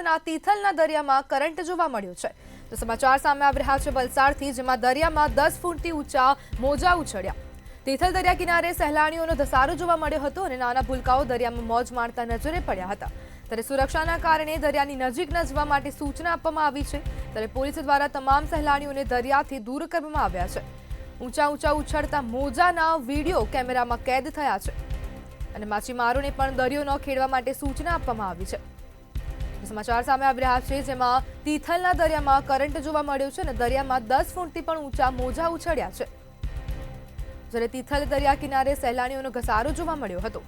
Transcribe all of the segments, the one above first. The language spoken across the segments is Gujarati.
વલસાડના તિથલના દરિયામાં કરંટ જોવા મળ્યો છે। તો સમાચાર સામે આવી રહ્યા છે વલસાડથી, જેમાં દરિયામાં 10 ફૂટથી ઊંચા મોજા ઉછળ્યા। તિથલ દરિયા કિનારે સહેલાણીઓનો ધસારો જોવા મળ્યો હતો અને નાના ભૂલકાઓ દરિયામાં મોજ માણતા નજરે પડ્યા હતા। ત્યારે સુરક્ષાના કારણે દરિયાની નજીક ન જવા માટે સૂચના આપવામાં આવી છે। ત્યારે પોલીસ દ્વારા તમામ સહેલાણીઓને દરિયાથી દૂર કરવામાં આવ્યા છે। ઊંચા ઉછળતા મોજાના વિડીયો કેમેરામાં કેદ થયા છે અને માછીમારોને પણ દરિયો ન ખેડવા માટે સૂચના આપવામાં આવી છે। સમાચાર સામે આવી રહ્યા છે, જેમાં તિથલના દરિયામાં કરંટ જોવા મળ્યો છે અને દરિયામાં 10 ફૂટથી પણ ઊંચા મોજા ઉછળ્યા છે, જ્યારે તિથલ દરિયા કિનારે સહેલાણીઓનો ઘસારો જોવા મળ્યો હતો।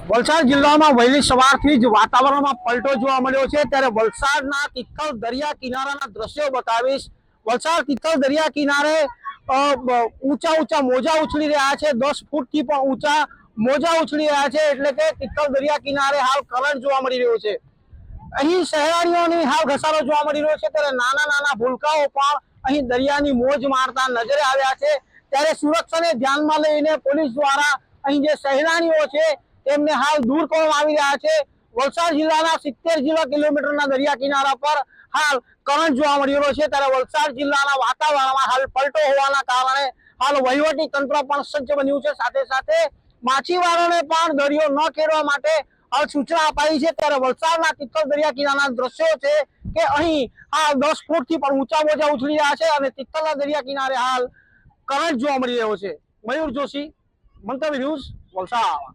વલસાડ જિલ્લામાં વહેલી સવારથી જ વાતાવરણમાં પલટો જોવા મળ્યો છે। ત્યારે વલસાડના તિથલ દરિયા કિનારાના દ્રશ્યો બતાવીશ। વલસાડ તિથલ દરિયા કિનારે ઊંચા મોજા ઉછળી રહ્યા છે। 10 ફૂટથી પણ ઊંચા મોજા ઉછળી રહ્યા છે, એટલે કે તિથલ દરિયા કિનારે હાલ કરંટ જોવા મળી રહ્યો છે। અહીં સહેલાણીઓની હાલ ઘસારો જોવા મળી રહ્યો છે। ત્યારે નાના ભૂલકાઓ પણ અહીં દરિયાની મોજ મારતા નજરે આવ્યા છે। ત્યારે સુરક્ષાને ધ્યાનમાં લઈને પોલીસ દ્વારા અહીં જે સહેલાણીઓ છે તેમને હાલ દૂર કરવામાં આવી રહ્યા છે। વલસાડ જિલ્લાના 70 કિલોમીટરના દરિયા કિનારા પર હાલ કરંટ જોવા મળી રહ્યો છે। ત્યારે વલસાડ જિલ્લાના વાતાવરણમાં હાલ પલટો હોવાના કારણે હાલ વહીવટી તંત્ર પણ સજ્જ બન્યું છે। સાથે સાથે માછીમારોને પણ દરિયો ન ખેડવા માટે હાલ સૂચના અપાઈ છે। ત્યારે વલસાડના તિથલ દરિયા કિનારાના દ્રશ્યો છે કે અહીં હાલ 10 ફૂટથી પણ ઊંચા મોજા ઉછળી રહ્યા છે અને તિથલના દરિયા કિનારે હાલ કરંટ જોવા મળી રહ્યો છે। મયુર જોશી, મંતવ્ય ન્યૂઝ, વલસાડ।